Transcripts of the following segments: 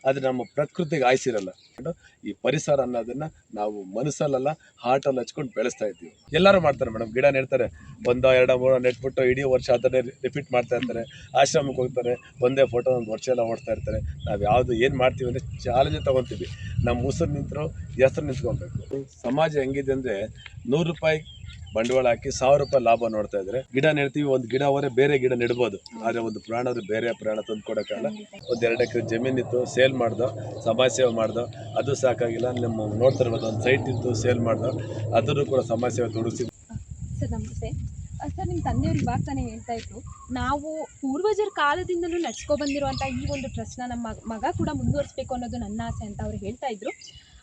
ಆದರೆ ನಮ್ಮ ಪ್ರಕೃತಿಗೆ ಆಯ್ಸಿರಲ್ಲ. ಈ ಪರಿಸರ ಅನ್ನೋದನ್ನ ನಾವು ಮನಸ್ಸಲ್ಲ ಹಾರ್ಟಲ್ಲಿ ಹಚ್ಕೊಂಡು ಬೆಳೆಸ್ತಾ ಇದ್ದೀವಿ. ಎಲ್ಲರೂ ಮಾಡ್ತಾರೆ ಮೇಡಮ್, ಗಿಡ ನೆಡ್ತಾರೆ, ಒಂದೋ ಎರಡೋ ಮೂರೋ ನೆಟ್ಬಿಟ್ಟು ಇಡೀ ವರ್ಷ ಅದನ್ನೇ ರಿಪೀಟ್ ಮಾಡ್ತಾ ಇರ್ತಾರೆ. ಆಶ್ರಮಕ್ಕೆ ಹೋಗ್ತಾರೆ, ಒಂದೇ ಫೋಟೋ ಒಂದು ವರ್ಷ ಎಲ್ಲ ಓಡ್ತಾ ಇರ್ತಾರೆ. ನಾವು ಯಾವುದು ಏನು ಮಾಡ್ತೀವಿ ಅಂದರೆ ಚಾಲೆಂಜ್ ತೊಗೊತೀವಿ. ನಮ್ಮ ಉಸಿರು ನಿಂತರೂ ಹೆಸರು ನಿಂತ್ಕೊಬೇಕು. ಸಮಾಜ ಹೆಂಗಿದೆ ಅಂದರೆ ₹100 ಬಂಡವಾಳ ಹಾಕಿ ₹1000 ಲಾಭ ನೋಡ್ತಾ ಇದ್ರೆ, ಗಿಡ ನೆಡ್ತೀವಿ, ಒಂದು ಗಿಡ ಅವರೇ ಬೇರೆ ಗಿಡ ನೆಡ್ಬೋದು, ಆದರೆ ಒಂದು ಪ್ರಾಣ ಅವ್ರಿಗೆ ಬೇರೆ ಪ್ರಾಣ ತಂದು ಕೊಡೋಕ್ಕಲ್ಲ. ಒಂದು 2 ಎಕರೆ ಜಮೀನಿತ್ತು, ಸೇಲ್ ಮಾಡ್ದೋ, ಸಮಾಜ ಸೇವೆ ಮಾಡ್ದೋ, ಅದು ಸಾಕಾಗಿಲ್ಲ. ನಮ್ಮ ನೋಡ್ತಿರ್ಬೋದು, ಒಂದು ಸೈಟ್ ಇತ್ತು, ಸೇಲ್ ಮಾಡ್ದೋ, ಅದನ್ನು ಕೂಡ ಸಮಾಜ ಸೇವೆ ತೊಡಗಿಸಿ. ಸರ್ ನಮಸ್ತೆ. ಸರ್ ನಿಮ್ಮ ತಂದೆಯವರು ಇವಾಗ ತಾನೇ ಹೇಳ್ತಾ ಇದ್ರು, ನಾವು ಪೂರ್ವಜರ ಕಾಲದಿಂದಲೂ ನಡ್ಸ್ಕೊ ಬಂದಿರುವಂಥ ಈ ಒಂದು ಟ್ರಸ್ಟ್ನ ನಮ್ಮ ಮಗ ಕೂಡ ಮುಂದುವರಿಸಬೇಕು ಅನ್ನೋದು ನನ್ನ ಆಸೆ ಅಂತ ಅವ್ರು ಹೇಳ್ತಾ ಇದ್ರು.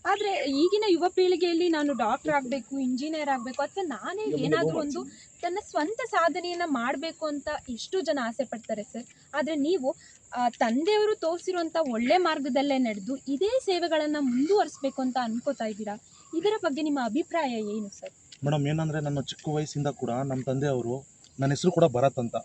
ಆದರೆ ಈಗಿನ ಯುವ ಪೀಳಿಗೆಯಲ್ಲಿ ನಾನು ಡಾಕ್ಟರ್ ಆಗಬೇಕು, ಇಂಜಿನಿಯರ್ ಆಗಬೇಕು, ಅಥವಾ ನಾನೇ ಏನಾದರೂ ಒಂದು ತನ್ನ ಸ್ವಂತ ಸಾಧನೆಯನ್ನು ಮಾಡಬೇಕು ಅಂತ ಎಷ್ಟು ಜನ ಆಸೆ ಪಡ್ತಾರೆ ಸರ್. ಆದರೆ ನೀವು ತಂದೆಯವರು ತೋರಿಸಿರುವಂಥ ಒಳ್ಳೆ ಮಾರ್ಗದಲ್ಲೇ ನಡೆದು ಇದೇ ಸೇವೆಗಳನ್ನು ಮುಂದುವರಿಸಬೇಕು ಅಂತ ಅನ್ಕೋತಾ ಇದ್ದೀರಾ. ಇದರ ಬಗ್ಗೆ ನಿಮ್ಮ ಅಭಿಪ್ರಾಯ ಏನು ಸರ್? ಮೇಡಮ್, ಏನಂದರೆ ನನ್ನ ಚಿಕ್ಕ ವಯಸ್ಸಿಂದ ಕೂಡ ನಮ್ಮ ತಂದೆಯವರು, ನನ್ನ ಹೆಸರು ಕೂಡ ಭರತ್ ಅಂತ,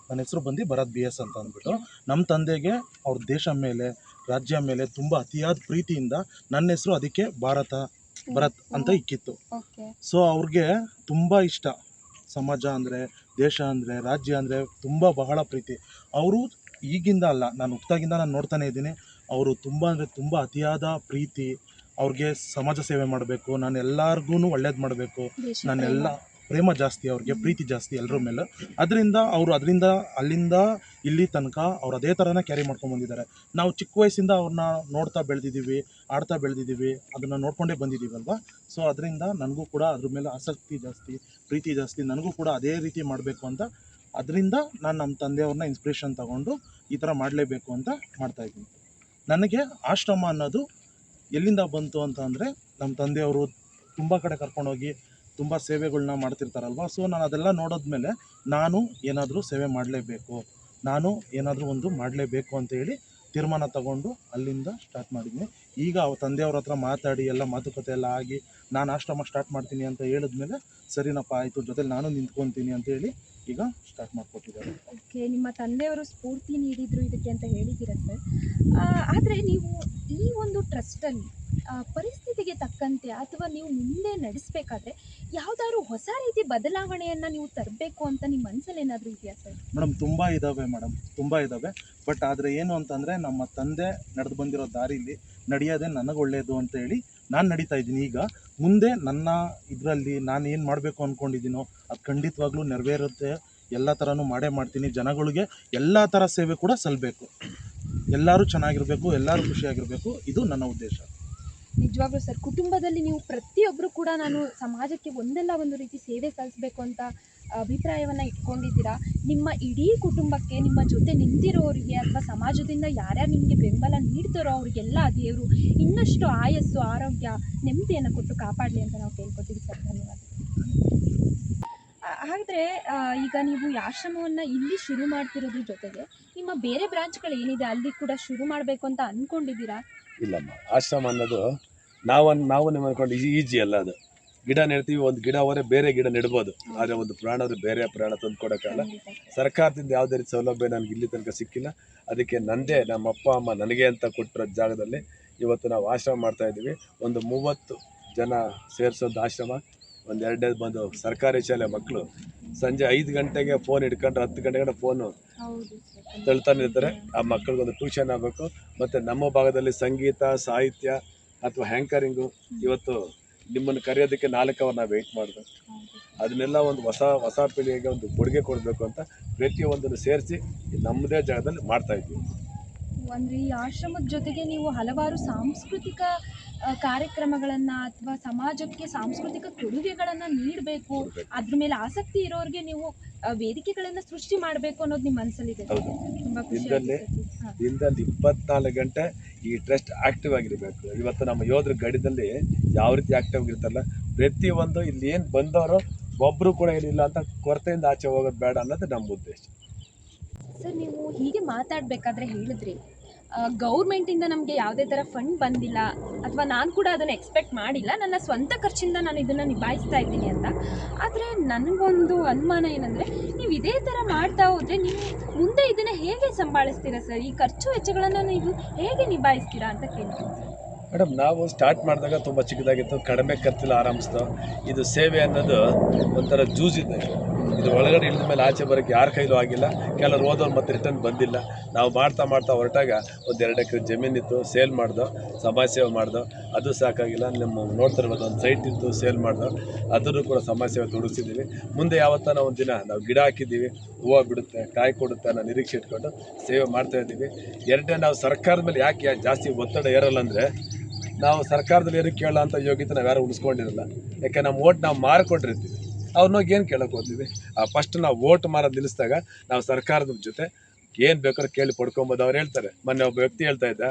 ನನ್ನ ಹೆಸರು ಬಂದು ಭರತ್ BS ಅಂತ ಅಂದ್ಬಿಟ್ಟು, ನಮ್ಮ ತಂದೆಗೆ ಅವ್ರ ದೇಶ ಮೇಲೆ, ರಾಜ್ಯ ಮೇಲೆ ತುಂಬ ಅತಿಯಾದ ಪ್ರೀತಿಯಿಂದ ನನ್ನ ಹೆಸರು ಅದಕ್ಕೆ ಭರತ್ ಅಂತ ಇಕ್ಕಿತ್ತು. ಸೊ ಅವ್ರಿಗೆ ತುಂಬ ಇಷ್ಟ ಸಮಾಜ ಅಂದರೆ, ದೇಶ ಅಂದರೆ, ರಾಜ್ಯ ಅಂದರೆ ಬಹಳ ಪ್ರೀತಿ. ಅವರು ಈಗಿಂದ ಅಲ್ಲ, ನಾನು ಹುಟ್ಟಾಗಿಂದ ನಾನು ನೋಡ್ತಾನೆ ಇದ್ದೀನಿ. ಅವರು ತುಂಬ ಅಂದರೆ ತುಂಬ ಅತಿಯಾದ ಪ್ರೀತಿ. ಅವ್ರಿಗೆ ಸಮಾಜ ಸೇವೆ ಮಾಡಬೇಕು, ನಾನು ಎಲ್ಲರಿಗೂ ಒಳ್ಳೇದು ಮಾಡಬೇಕು, ನಾನೆಲ್ಲ ಪ್ರೇಮ ಜಾಸ್ತಿ, ಅವ್ರಿಗೆ ಪ್ರೀತಿ ಜಾಸ್ತಿ ಎಲ್ಲರ ಮೇಲೆ. ಅದರಿಂದ ಅಲ್ಲಿಂದ ಇಲ್ಲಿ ತನಕ ಅವ್ರು ಅದೇ ಥರನೇ ಕ್ಯಾರಿ ಮಾಡ್ಕೊಂಡು ಬಂದಿದ್ದಾರೆ. ನಾವು ಚಿಕ್ಕ ವಯಸ್ಸಿಂದ ಅವ್ರನ್ನ ನೋಡ್ತಾ ಬೆಳೆದಿದ್ದೀವಿ, ಆಡ್ತಾ ಬೆಳೆದಿದ್ದೀವಿ, ಅದನ್ನು ನೋಡ್ಕೊಂಡೇ ಬಂದಿದ್ದೀವಲ್ವ. ಸೊ ಅದರಿಂದ ನನಗೂ ಕೂಡ ಅದ್ರ ಮೇಲೆ ಆಸಕ್ತಿ ಜಾಸ್ತಿ, ಪ್ರೀತಿ ಜಾಸ್ತಿ. ನನಗೂ ಕೂಡ ಅದೇ ರೀತಿ ಮಾಡಬೇಕು ಅಂತ, ಅದರಿಂದ ನಾನು ನಮ್ಮ ತಂದೆಯವ್ರನ್ನ ಇನ್ಸ್ಪಿರೇಷನ್ ತಗೊಂಡು ಈ ಥರ ಮಾಡಲೇಬೇಕು ಅಂತ ಮಾಡ್ತಾಯಿದ್ದೀನಿ. ನನಗೆ ಆಶ್ರಮ ಅನ್ನೋದು ಎಲ್ಲಿಂದ ಬಂತು ಅಂತ ಅಂದರೆ, ನಮ್ಮ ತಂದೆಯವರು ತುಂಬ ಕಡೆ ಕರ್ಕೊಂಡೋಗಿ ತುಂಬ ಸೇವೆಗಳನ್ನ ಮಾಡ್ತಿರ್ತಾರಲ್ವ. ಸೊ ನಾನು ಅದೆಲ್ಲ ನೋಡೋದ್ಮೇಲೆ ನಾನು ಏನಾದರೂ ಸೇವೆ ಮಾಡಲೇಬೇಕು, ನಾನು ಏನಾದರೂ ಒಂದು ಮಾಡಲೇಬೇಕು ಅಂತೇಳಿ ತೀರ್ಮಾನ ತಗೊಂಡು ಅಲ್ಲಿಂದ ಸ್ಟಾರ್ಟ್ ಮಾಡಿದ್ದೀನಿ. ಈಗ ತಂದೆಯವ್ರ ಹತ್ರ ಮಾತಾಡಿ ಎಲ್ಲ ಮಾತುಕತೆ ಎಲ್ಲ ಆಗಿ ನಾನು ಆಶ್ರಮ ಸ್ಟಾರ್ಟ್ ಮಾಡ್ತೀನಿ ಅಂತ ಹೇಳಿದ್ಮೇಲೆ, ಸರಿನಪ್ಪ ಆಯಿತು, ಜೊತೆಲಿ ನಾನು ನಿಂತ್ಕೊತೀನಿ ಅಂತೇಳಿ ಈಗ ಸ್ಟಾರ್ಟ್ ಮಾಡಿಕೊಟ್ಟಿದ್ದಾರೆ. ಓಕೆ, ನಿಮ್ಮ ತಂದೆಯವರು ಸ್ಫೂರ್ತಿ ನೀಡಿದ್ರು ಇದಕ್ಕೆ ಅಂತ ಹೇಳಿದ್ದೀರಾ ಸರ್. ಆದರೆ ನೀವು ಈ ಒಂದು ಟ್ರಸ್ಟಲ್ಲಿ ಪರಿಸ್ಥಿತಿಗೆ ತಕ್ಕಂತೆ ಅಥವಾ ನೀವು ಮುಂದೆ ನಡೆಸಬೇಕಾದ್ರೆ ಯಾವುದಾದ್ರು ಹೊಸ ರೀತಿ ಬದಲಾವಣೆಯನ್ನು ನೀವು ತರಬೇಕು ಅಂತ ನಿಮ್ಮ ಮನಸ್ಸಲ್ಲಿ ಏನಾದರೂ ಇದೆಯಾ ಸರ್? ಮೇಡಮ್, ತುಂಬ ಇದ್ದಾವೆ. ಬಟ್ ಆದರೆ ಏನು ಅಂತಂದರೆ, ನಮ್ಮ ತಂದೆ ನಡೆದು ಬಂದಿರೋ ದಾರಿಲಿ ನಡೆಯೋದೇ ನನಗೆ ಒಳ್ಳೆಯದು ಅಂತೇಳಿ ನಾನು ನಡೀತಾ ಇದ್ದೀನಿ. ಈಗ ಮುಂದೆ ನನ್ನ ಇದರಲ್ಲಿ ನಾನು ಏನು ಮಾಡಬೇಕು ಅಂದ್ಕೊಂಡಿದ್ದೀನೋ ಅದು ಖಂಡಿತವಾಗ್ಲೂ ನೆರವೇರುತ್ತೆ. ಎಲ್ಲ ಥರನೂ ಮಾಡ್ತೀನಿ. ಜನಗಳಿಗೆ ಎಲ್ಲ ಥರ ಸೇವೆ ಕೂಡ ಸಲ್ಲಬೇಕು, ಎಲ್ಲರೂ ಚೆನ್ನಾಗಿರಬೇಕು, ಎಲ್ಲರೂ ಖುಷಿಯಾಗಿರಬೇಕು, ಇದು ನನ್ನ ಉದ್ದೇಶ. ನಿಜವಾಗ್ಲೂ ಸರ್, ಕುಟುಂಬದಲ್ಲಿ ನೀವು ಪ್ರತಿಯೊಬ್ಬರು ಕೂಡ ನಾನು ಸಮಾಜಕ್ಕೆ ಒಂದಲ್ಲ ಒಂದು ರೀತಿ ಸೇವೆ ಸಲ್ಲಿಸಬೇಕು ಅಂತ ಅಭಿಪ್ರಾಯವನ್ನು ಇಟ್ಕೊಂಡಿದ್ದೀರಾ. ನಿಮ್ಮ ಇಡೀ ಕುಟುಂಬಕ್ಕೆ, ನಿಮ್ಮ ಜೊತೆ ನಿಂತಿರೋರಿಗೆ ಅಥವಾ ಸಮಾಜದಿಂದ ಯಾರ್ಯಾರು ನಿಮಗೆ ಬೆಂಬಲ ನೀಡ್ತಾರೋ ಅವರಿಗೆಲ್ಲ ದೇವರು ಇನ್ನಷ್ಟು ಆಯಸ್ಸು, ಆರೋಗ್ಯ, ನೆಮ್ಮದಿಯನ್ನು ಕೊಟ್ಟು ಕಾಪಾಡಲಿ ಅಂತ ನಾವು ಕೇಳ್ಕೊತೀವಿ ಸರ್. ಧನ್ಯವಾದ. ಹಾಗಾದರೆ ಈಗ ನೀವು ಈ ಆಶ್ರಮವನ್ನು ಇಲ್ಲಿ ಶುರು ಮಾಡ್ತಿರೋದ್ರ ಜೊತೆಗೆ ನಿಮ್ಮ ಬೇರೆ ಬ್ರಾಂಚ್ಗಳು ಏನಿದೆ ಅಲ್ಲಿ ಕೂಡ ಶುರು ಮಾಡಬೇಕು ಅಂತ ಅಂದ್ಕೊಂಡಿದ್ದೀರಾ? ಇಲ್ಲಮ್ಮ, ಆಶ್ರಮ ಅನ್ನೋದು ನಾವು ನಿಮ್ಮ ಅನ್ಕೊಂಡು ಈಜಿ ಅಲ್ಲ. ಅದು ಗಿಡ ನೆಡ್ತೀವಿ, ಒಂದು ಗಿಡ ಅವರೇ ಬೇರೆ ಗಿಡ ನೆಡ್ಬೋದು, ಆದರೆ ಒಂದು ಪ್ರಾಣ ಅವ್ರಿಗೆ ಬೇರೆ ಪ್ರಾಣ ತಂದು ಕೊಡೋಕ್ಕಲ್ಲ. ಸರ್ಕಾರದಿಂದ ಯಾವುದೇ ರೀತಿ ಸೌಲಭ್ಯ ನನಗೆ ಇಲ್ಲಿ ತನಕ ಸಿಕ್ಕಿಲ್ಲ. ಅದಕ್ಕೆ ನಮ್ಮ ಅಪ್ಪ ಅಮ್ಮ ನನಗೆ ಅಂತ ಕೊಟ್ಟಿರೋ ಜಾಗದಲ್ಲಿ ಇವತ್ತು ನಾವು ಆಶ್ರಮ ಮಾಡ್ತಾ ಇದ್ದೀವಿ. ಒಂದು 30 ಜನ ಸೇರಿಸೋದು ಆಶ್ರಮ. ಒಂದು 2 ಬಂದು ಸರ್ಕಾರಿ ಶಾಲೆ ಮಕ್ಕಳು ಸಂಜೆ 5 ಗಂಟೆಗೆ ಫೋನ್ ಹಿಡ್ಕೊಂಡ್ರೆ 10 ಗಂಟೆಗೆ ಫೋನು ತಳ್ತಾನೆ ಇರ್ತಾರೆ. ಆ ಮಕ್ಕಳಿಗೊಂದು ಟ್ಯೂಷನ್ ಆಗಬೇಕು. ಮತ್ತು ನಮ್ಮ ಭಾಗದಲ್ಲಿ ಸಂಗೀತ, ಸಾಹಿತ್ಯ ಅಥವಾ ಹ್ಯಾಂಕರಿಂಗು, ಇವತ್ತು ನಿಮ್ಮನ್ನು ಕರೆಯೋದಕ್ಕೆ 4 ಅವರ್ ನಾವು ವೆಯ್ಟ್ ಮಾಡಬೇಕು. ಅದನ್ನೆಲ್ಲ ಒಂದು ಹೊಸ ಪೀಳಿಗೆಗೆ ಒಂದು ಕೊಡುಗೆ ಕೊಡಬೇಕು ಅಂತ ಪ್ರತಿಯೊಂದನ್ನು ಸೇರಿಸಿ ನಮ್ಮದೇ ಜಾಗದಲ್ಲಿ ಮಾಡ್ತಾ ಇದ್ದೀವಿ. ಅಂದರೆ ಈ ಆಶ್ರಮದ ಜೊತೆಗೆ ನೀವು ಹಲವಾರು ಸಾಂಸ್ಕೃತಿಕ ಕಾರ್ಯಕ್ರಮಗಳನ್ನು ಅಥವಾ ಸಮಾಜಕ್ಕೆ ಸಾಂಸ್ಕೃತಿಕ ಕೊಡುಗೆಗಳನ್ನು ನೀಡಬೇಕು, ಅದ್ರ ಮೇಲೆ ಆಸಕ್ತಿ ಇರೋರಿಗೆ ನೀವು ವೇದಿಕೆಗಳನ್ನು ಸೃಷ್ಟಿ ಮಾಡಬೇಕು ಅನ್ನೋದು ನಿಮ್ಮ ಮನಸ್ಸಲ್ಲಿದೆ. ತುಂಬ ದಿನದಲ್ಲಿ 24 ಗಂಟೆ ಈ ಟ್ರಸ್ಟ್ ಆಕ್ಟಿವ್ ಆಗಿರಬೇಕು. ಇವತ್ತು ನಮ್ಮ ಯೋಧರ ಗಡಿದಲ್ಲಿ ಯಾವ ರೀತಿ ಆಕ್ಟಿವ್ ಆಗಿರ್ತಾರಲ್ಲ, ಪ್ರತಿಯೊಂದು ಇಲ್ಲಿ ಏನು ಬಂದವರು ಒಬ್ಬರು ಕೂಡ ಏನಿಲ್ಲ ಅಂತ ಕೊರತೆಯಿಂದ ಆಚೆ ಹೋಗೋದು ಬೇಡ ಅನ್ನೋದು ನಮ್ಮ ಉದ್ದೇಶ. ಸರ್, ನೀವು ಹೀಗೆ ಮಾತಾಡಬೇಕಾದ್ರೆ ಹೇಳಿದ್ರಿ ಗೌರ್ಮೆಂಟಿಂದ ನಮಗೆ ಯಾವುದೇ ಥರ ಫಂಡ್ ಬಂದಿಲ್ಲ ಅಥವಾ ನಾನು ಕೂಡ ಅದನ್ನು ಎಕ್ಸ್ಪೆಕ್ಟ್ ಮಾಡಿಲ್ಲ, ನನ್ನ ಸ್ವಂತ ಖರ್ಚಿಂದ ನಾನು ಇದನ್ನು ನಿಭಾಯಿಸ್ತಾ ಇದ್ದೀನಿ ಅಂತ. ಆದರೆ ನನಗೊಂದು ಅನುಮಾನ ಏನಂದರೆ, ನೀವು ಇದೇ ಥರ ಮಾಡ್ತಾ ಹೋದರೆ ನೀವು ಮುಂದೆ ಇದನ್ನು ಹೇಗೆ ಸಂಭಾಳಿಸ್ತೀರಾ ಸರ್? ಈ ಖರ್ಚು ವೆಚ್ಚಗಳನ್ನು ನೀವು ಹೇಗೆ ನಿಭಾಯಿಸ್ತೀರಾ ಅಂತ ಕೇಳ್ತೀನಿ. ಮೇಡಮ್, ನಾವು ಸ್ಟಾರ್ಟ್ ಮಾಡಿದಾಗ ತುಂಬ ಚಿಕ್ಕದಾಗಿತ್ತು, ಕಡಿಮೆ ಖರ್ಚಲ್ಲಿ ಆರಂಭಿಸ್ತು. ಇದು ಸೇವೆ ಅನ್ನೋದು ಒಂಥರ ಜೂಜಿದೆ. ಇದು ಒಳಗಡೆ ಇಳಿದ ಮೇಲೆ ಆಚೆ ಬರೋಕ್ಕೆ ಯಾರ ಕೈಲೂ ಆಗಿಲ್ಲ. ಕೆಲವರು ಹೋದವ್ರು ಮತ್ತೆ ರಿಟರ್ನ್ ಬಂದಿಲ್ಲ. ನಾವು ಮಾಡ್ತಾ ಹೊರಟಾಗ ಒಂದು 2 ಎಕರೆ ಜಮೀನಿತ್ತು, ಸೇಲ್ ಮಾಡ್ದೋ, ಸಮಾಜ ಸೇವೆ ಮಾಡ್ದೋ, ಅದು ಸಾಕಾಗಿಲ್ಲ. ನಮ್ಮ ನೋಡ್ತಿರ್ಬೋದು, ಒಂದು ಸೈಟ್ ಇತ್ತು, ಸೇಲ್ ಮಾಡ್ದೋ, ಅದನ್ನು ಕೂಡ ಸಮಾಜ ಸೇವೆ ತೊಡಗಿಸಿದ್ದೀವಿ. ಮುಂದೆ ಯಾವತ್ತಾನ ಒಂದು ದಿನ ನಾವು ಗಿಡ ಹಾಕಿದ್ದೀವಿ, ಹೂವು ಬಿಡುತ್ತೆ, ಕಾಯಿ ಕೊಡುತ್ತೆ ಅನ್ನೋ ನಿರೀಕ್ಷೆ ಇಟ್ಕೊಂಡು ಸೇವೆ ಮಾಡ್ತಾಯಿದ್ದೀವಿ. ಎರಡನೇ, ನಾವು ಸರ್ಕಾರದ ಮೇಲೆ ಯಾಕೆ ಜಾಸ್ತಿ ಒತ್ತಡ ಏರಲ್ಲ ಅಂದರೆ, ನಾವು ಸರ್ಕಾರದಲ್ಲಿ ಏನು ಕೇಳೋ ಅಂತ ಯೋಗ್ಯತೆ ನಾವು ಯಾರು ಉಳಿಸ್ಕೊಂಡಿರಲ್ಲ. ಯಾಕೆ ನಮ್ಮ ಓಟ್ ನಾವು ಮಾರಿಕೊಟ್ಟಿರ್ತೀವಿ, ಅವ್ರನ್ನೋಗಿ ಏನು ಕೇಳೋಕೆ ಹೋಗ್ತೀವಿ. ಫಸ್ಟ್ ನಾವು ಓಟ್ ಮಾರೋದು ನಿಲ್ಲಿಸಿದಾಗ ನಾವು ಸರ್ಕಾರದ ಜೊತೆ ಏನು ಬೇಕಾದ್ರೂ ಕೇಳಿ ಪಡ್ಕೊಬೋದು. ಅವ್ರು ಹೇಳ್ತಾರೆ, ಮೊನ್ನೆ ಒಬ್ಬ ವ್ಯಕ್ತಿ ಹೇಳ್ತಾ ಇದ್ದ,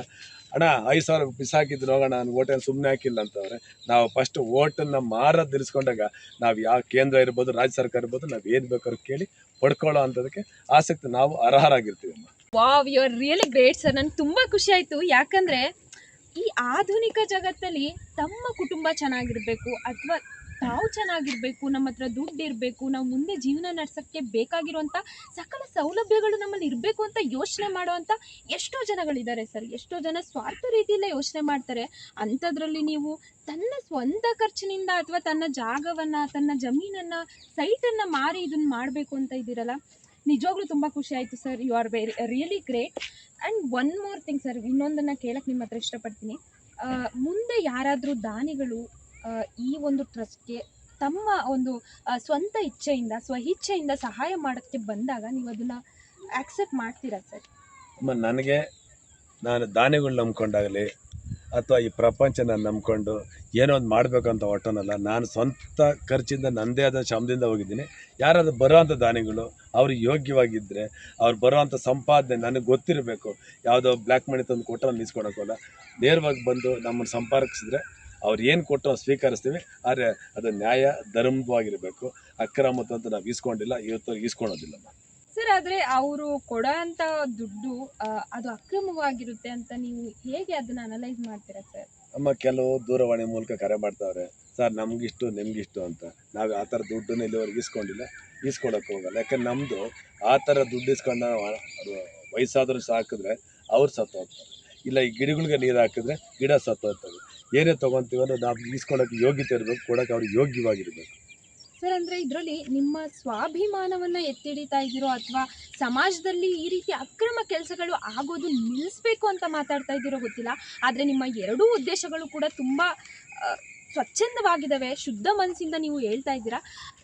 ಅಣ್ಣ 5,000 ಬಿಸಾಕಿದ್ದು ಹೋಗೋಣ, ನಾನು ಓಟೇನು ಸುಮ್ಮನೆ ಹಾಕಿಲ್ಲ ಅಂತವ್ರೆ. ನಾವು ಫಸ್ಟ್ ಓಟನ್ನು ಮಾರೋದು ನಿಲ್ಲಿಸ್ಕೊಂಡಾಗ ನಾವು ಯಾವ ಕೇಂದ್ರ ಇರ್ಬೋದು, ರಾಜ್ಯ ಸರ್ಕಾರ ಇರ್ಬೋದು, ನಾವು ಏನು ಬೇಕಾದ್ರೂ ಕೇಳಿ ಪಡ್ಕೊಳ್ಳೋ ಅಂಥದಕ್ಕೆ ಆಸಕ್ತಿ ನಾವು ಅರ್ಹರಾಗಿರ್ತೀವಿ. Wow, you are really great sir. ನನಗೆ ತುಂಬ ಖುಷಿ ಆಯಿತು. ಯಾಕಂದರೆ ಈ ಆಧುನಿಕ ಜಗತ್ತಲ್ಲಿ ತಮ್ಮ ಕುಟುಂಬ ಚೆನ್ನಾಗಿರಬೇಕು ಅಥವಾ ತಾವು ಚೆನ್ನಾಗಿರಬೇಕು, ನಮ್ಮ ಹತ್ರ ದುಡ್ಡು ಇರಬೇಕು, ನಾವು ಮುಂದೆ ಜೀವನ ನಡೆಸೋಕ್ಕೆ ಬೇಕಾಗಿರುವಂಥ ಸಕಲ ಸೌಲಭ್ಯಗಳು ನಮ್ಮಲ್ಲಿ ಇರಬೇಕು ಅಂತ ಯೋಚನೆ ಮಾಡುವಂಥ ಎಷ್ಟೋ ಜನಗಳಿದ್ದಾರೆ ಸರ್. ಎಷ್ಟೋ ಜನ ಸ್ವಾರ್ಥ ರೀತಿಯಲ್ಲೇ ಯೋಚನೆ ಮಾಡ್ತಾರೆ. ಅಂಥದ್ರಲ್ಲಿ ನೀವು ತನ್ನ ಸ್ವಂತ ಖರ್ಚಿನಿಂದ ಅಥವಾ ತನ್ನ ಜಾಗವನ್ನು, ತನ್ನ ಜಮೀನನ್ನು, ಸೈಟನ್ನು ಮಾರಿ ಇದನ್ನು ಮಾಡಬೇಕು ಅಂತ ಇದ್ದೀರಲ್ಲ, ನಿಜವಾಗ್ಲೂ ತುಂಬ ಖುಷಿ ಆಯಿತು sir. You are really great. And one more thing sir, ಇನ್ನೊಂದನ್ನು ಕೇಳಕ್ಕೆ ನಿಮ್ಮ ಹತ್ರ ಇಷ್ಟಪಡ್ತೀನಿ. ಮುಂದೆ ಯಾರಾದರೂ ದಾನಿಗಳು ಈ ಒಂದು ಟ್ರಸ್ಟ್ಗೆ ತಮ್ಮ ಒಂದು ಸ್ವಂತ ಇಚ್ಛೆಯಿಂದ, ಸ್ವಇಚ್ಛೆಯಿಂದ ಸಹಾಯ ಮಾಡೋಕ್ಕೆ ಬಂದಾಗ ನೀವು ಅದನ್ನು ಆಕ್ಸೆಪ್ಟ್ ಮಾಡ್ತೀರಾ ಸರ್? ನನಗೆ, ನಾನು ದಾನಿಗಳು ನಂಬ್ಕೊಂಡಾಗಲಿ ಅಥವಾ ಈ ಪ್ರಪಂಚ ನಾನು ನಂಬ್ಕೊಂಡು ಏನೋ ಒಂದು ಮಾಡಬೇಕಂತ ಹೊಟ್ಟನಲ್ಲ, ನಾನು ಸ್ವಂತ ಖರ್ಚಿಂದ ನನ್ನದೇ ಆದ ಶ್ರಮದಿಂದ ಹೋಗಿದ್ದೀನಿ. ಯಾರಾದರೂ ಬರೋವಂಥ ದಾನಿಗಳು ಅವ್ರಿಗೆ ಯೋಗ್ಯವಾಗಿದ್ದರೆ, ಅವ್ರು ಬರೋವಂಥ ಸಂಪಾದನೆ ನನಗೆ ಗೊತ್ತಿರಬೇಕು. ಯಾವುದೋ ಬ್ಲ್ಯಾಕ್ ಮನಿ ತಂದು ಕೊಟ್ಟರೆ ನಾನು ಇಸ್ಕೊಳೋಕ್ಕಲ್ಲ. ನೇರವಾಗಿ ಬಂದು ನಮ್ಮನ್ನು ಸಂಪರ್ಕಿಸಿದ್ರೆ ಅವ್ರು ಏನು ಕೊಟ್ಟರು ನಾವು ಸ್ವೀಕರಿಸ್ತೀವಿ. ಆದರೆ ಅದು ನ್ಯಾಯ ಧರ್ಮವಾಗಿರಬೇಕು. ಅಕ್ರಮ ಅಂತ ನಾವು ಈಸ್ಕೊಂಡಿಲ್ಲ, ಇವತ್ತು ಈಸ್ಕೊಳೋದಿಲ್ಲ ಸರ್. ಆದರೆ ಅವರು ಕೊಡೋ ಅಂಥ ದುಡ್ಡು ಅದು ಅಕ್ರಮವಾಗಿರುತ್ತೆ ಅಂತ ನೀವು ಹೇಗೆ ಅದನ್ನು ಅನಲೈಸ್ ಮಾಡ್ತೀರಾ ಸರ್? ಕೆಲವು ದೂರವಾಣಿ ಮೂಲಕ ಕರೆ ಮಾಡ್ತಾವ್ರೆ, ಸರ್ ನಮಗಿಷ್ಟು ನಿಮಗಿಷ್ಟು ಅಂತ. ನಾವು ಆ ಥರ ದುಡ್ಡನ್ನು ಇಲ್ಲಿವರೆಗೆ ಈಸ್ಕೊಂಡಿಲ್ಲ, ಈಸ್ಕೊಳಕ್ಕೆ ಹೋಗಲ್ಲ. ಯಾಕಂದ್ರೆ ನಮ್ಮದು ಆ ಥರ ದುಡ್ಡು ಇಸ್ಕೊಂಡು ವಯಸ್ಸಾದರೂ ಸಾಕಿದ್ರೆ ಅವ್ರು ಸತ್ತು ಹೋಗ್ತಾರೆ. ಇಲ್ಲ, ಈ ಗಿಡಗಳಿಗೆ ನೀರು ಹಾಕಿದ್ರೆ ಗಿಡ ಸತ್ತು ಹೋಗ್ತವೆ. ಏನೇ ತೊಗೊತೀವಿ ಅಂದ್ರೆ ನಾವು ಈಸ್ಕೊಳ್ಳೋಕ್ಕೆ ಯೋಗ್ಯತೆ ಇರಬೇಕು, ಕೊಡೋಕ್ಕೆ ಅವ್ರಿಗೆ ಯೋಗ್ಯವಾಗಿರಬೇಕು ಸರ್. ಅಂದರೆ ಇದರಲ್ಲಿ ನಿಮ್ಮ ಸ್ವಾಭಿಮಾನವನ್ನು ಎತ್ತಿ ಹಿಡಿತಾ ಇದ್ದೀರೋ ಅಥವಾ ಸಮಾಜದಲ್ಲಿ ಈ ರೀತಿ ಅಕ್ರಮ ಕೆಲಸಗಳು ಆಗೋದು ನಿಲ್ಲಿಸಬೇಕು ಅಂತ ಮಾತಾಡ್ತಾ ಇದ್ದೀರೋ ಗೊತ್ತಿಲ್ಲ. ಆದರೆ ನಿಮ್ಮ ಎರಡೂ ಉದ್ದೇಶಗಳು ಕೂಡ ತುಂಬ ಸ್ವಚ್ಛಂದವಾಗಿದ್ದಾವೆ, ಶುದ್ಧ ಮನಸ್ಸಿಂದ ನೀವು ಹೇಳ್ತಾ ಇದ್ದೀರಾ.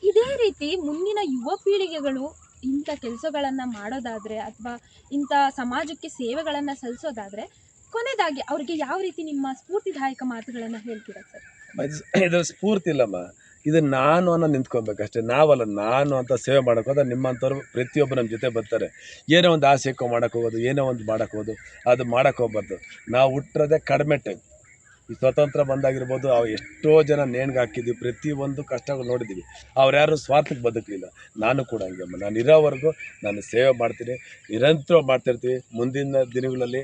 ಇದೇ ರೀತಿ ಮುಂದಿನ ಯುವ ಪೀಳಿಗೆಗಳು ಇಂಥ ಕೆಲಸಗಳನ್ನು ಮಾಡೋದಾದರೆ ಅಥವಾ ಇಂಥ ಸಮಾಜಕ್ಕೆ ಸೇವೆಗಳನ್ನು ಸಲ್ಲಿಸೋದಾದರೆ, ಕೊನೆಯದಾಗಿ ಅವ್ರಿಗೆ ಯಾವ ರೀತಿ ನಿಮ್ಮ ಸ್ಫೂರ್ತಿದಾಯಕ ಮಾತುಗಳನ್ನು ಹೇಳ್ತೀರಾ ಸರ್? ಇದ್ರ ಸ್ಫೂರ್ತಿ ಇಲ್ಲಮ್ಮ, ಇದು ನಾನು ಅನ್ನೋ ನಿಂತ್ಕೊಬೇಕಷ್ಟೇ. ನಾವಲ್ಲ, ನಾನು ಅಂತ ಸೇವೆ ಮಾಡೋಕೆ ಹೋದ್ರೆ ನಿಮ್ಮಂಥವ್ರು ಪ್ರತಿಯೊಬ್ಬರು ನಮ್ಮ ಜೊತೆ ಬರ್ತಾರೆ. ಏನೋ ಒಂದು ಆಸೆ ಇಕ್ಕೋ ಮಾಡೋಕೆ ಹೋಗೋದು, ಏನೋ ಒಂದು ಮಾಡೋಕೆ ಹೋಗೋದು, ಅದು ಮಾಡೋಕೆ ಹೋಗ್ಬಾರ್ದು. ನಾವು ಹುಟ್ಟಿರೋದೇ ಕಡಿಮೆ ಟೈಮ್. ಈ ಸ್ವತಂತ್ರ ಬಂದಾಗಿರ್ಬೋದು, ಎಷ್ಟೋ ಜನ ನೇಣಿಗೆ ಹಾಕಿದ್ವಿ, ಪ್ರತಿಯೊಂದು ಕಷ್ಟಗಳು ನೋಡಿದ್ದೀವಿ. ಅವ್ರು ಯಾರು ಸ್ವಾರ್ಥಕ್ಕೆ ಬದುಕಲಿಲ್ಲ. ನಾನು ಕೂಡ ಹಂಗೆ ನಾನು ಇರೋವರೆಗೂ ನಾನು ಸೇವೆ ಮಾಡ್ತೀನಿ, ನಿರಂತರ ಮಾಡ್ತಾಯಿರ್ತೀವಿ. ಮುಂದಿನ ದಿನಗಳಲ್ಲಿ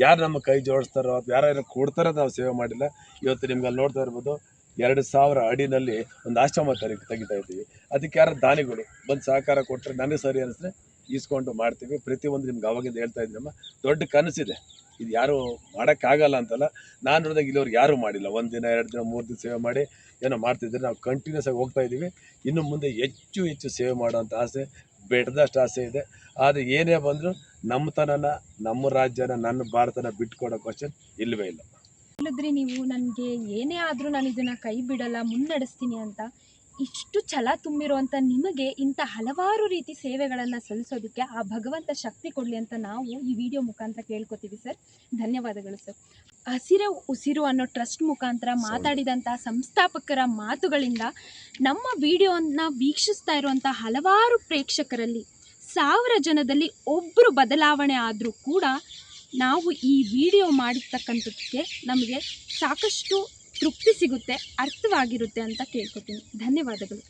ಯಾರು ನಮ್ಮ ಕೈ ಜೋಡಿಸ್ತಾರೋ ಅಥವಾ ಯಾರು ಕೊಡ್ತಾರೋ ನಾವು ಸೇವೆ ಮಾಡಿಲ್ಲ. ಇವತ್ತು ನಿಮ್ಗೆ ಅಲ್ಲಿ ನೋಡ್ತಾ ಇರ್ಬೋದು, 2,000 ಅಡಿನಲ್ಲಿ ಒಂದು ಆಶ್ರಮ ತೆಗಿತಾ ಇದ್ದೀವಿ. ಅದಕ್ಕೆ ಯಾರು ದಾನಿಗಳು ಬಂದು ಸಹಕಾರ ಕೊಟ್ಟರೆ ನನಗೆ ಸರಿ ಅನಿಸಿದ್ರೆ ಈಸ್ಕೊಂಡು ಮಾಡ್ತೀವಿ. ಪ್ರತಿಯೊಂದು ನಿಮ್ಗೆ ಅವಾಗಿಂದ ಹೇಳ್ತಾ ಇದ್ದೀನಮ್ಮ, ದೊಡ್ಡ ಕನಸಿದೆ. ಇದು ಯಾರೂ ಮಾಡೋಕ್ಕಾಗಲ್ಲ ಅಂತಲ್ಲ. ನಾನು ನೋಡಿದಾಗ ಇಲ್ಲಿವ್ರಿಗೆ ಯಾರೂ ಮಾಡಿಲ್ಲ. 1 ದಿನ 2 ದಿನ 3 ದಿನ ಸೇವೆ ಮಾಡಿ ಏನೋ ಮಾಡ್ತಿದ್ರೆ ನಾವು ಕಂಟಿನ್ಯೂಸ್ ಆಗಿ ಹೋಗ್ತಾ ಇದ್ದೀವಿ. ಇನ್ನು ಮುಂದೆ ಹೆಚ್ಚು ಹೆಚ್ಚು ಸೇವೆ ಮಾಡೋವಂಥ ಆಸೆ, ಬೆಟ್ಟದಷ್ಟು ಆಸೆ ಇದೆ. ಆದರೆ ಏನೇ ಬಂದರೂ ನಮ್ಮತನನ, ನಮ್ಮ ರಾಜ್ಯನ, ನನ್ನ ಭಾರತನ ಬಿಟ್ಕೊಡೋ ಕ್ವಶನ್ ಇಲ್ಲವೇ ಇಲ್ಲ. ಹೇಳಿದ್ರಿ ನೀವು, ನನಗೆ ಏನೇ ಆದರೂ ನಾನು ಇದನ್ನು ಕೈ ಬಿಡಲ್ಲ, ಮುನ್ನಡೆಸ್ತೀನಿ ಅಂತ. ಇಷ್ಟು ಛಲ ತುಂಬಿರುವಂಥ ನಿಮಗೆ ಇಂಥ ಹಲವಾರು ರೀತಿ ಸೇವೆಗಳನ್ನು ಸಲ್ಲಿಸೋದಕ್ಕೆ ಆ ಭಗವಂತ ಶಕ್ತಿ ಕೊಡಲಿ ಅಂತ ನಾವು ಈ ವಿಡಿಯೋ ಮುಖಾಂತರ ಕೇಳ್ಕೊತೀವಿ ಸರ್. ಧನ್ಯವಾದಗಳು ಸರ್. ಹಸಿರೇ ಉಸಿರು ಅನ್ನೋ ಟ್ರಸ್ಟ್ ಮುಖಾಂತರ ಮಾತಾಡಿದಂಥ ಸಂಸ್ಥಾಪಕರ ಮಾತುಗಳಿಂದ ನಮ್ಮ ವಿಡಿಯೋನ ವೀಕ್ಷಿಸ್ತಾ ಇರುವಂಥ ಹಲವಾರು ಪ್ರೇಕ್ಷಕರಲ್ಲಿ 1000 ಜನದಲ್ಲಿ ಒಬ್ಬರು ಬದಲಾವಣೆ ಆದರೂ ಕೂಡ ನಾವು ಈ ವಿಡಿಯೋ ಮಾಡಿರ್ತಕ್ಕಂಥದ್ದಕ್ಕೆ ನಮಗೆ ಸಾಕಷ್ಟು ತೃಪ್ತಿ ಸಿಗುತ್ತೆ, ಅರ್ಥವಾಗಿರುತ್ತೆ ಅಂತ ಕೇಳ್ಕೊತೀನಿ. ಧನ್ಯವಾದಗಳು.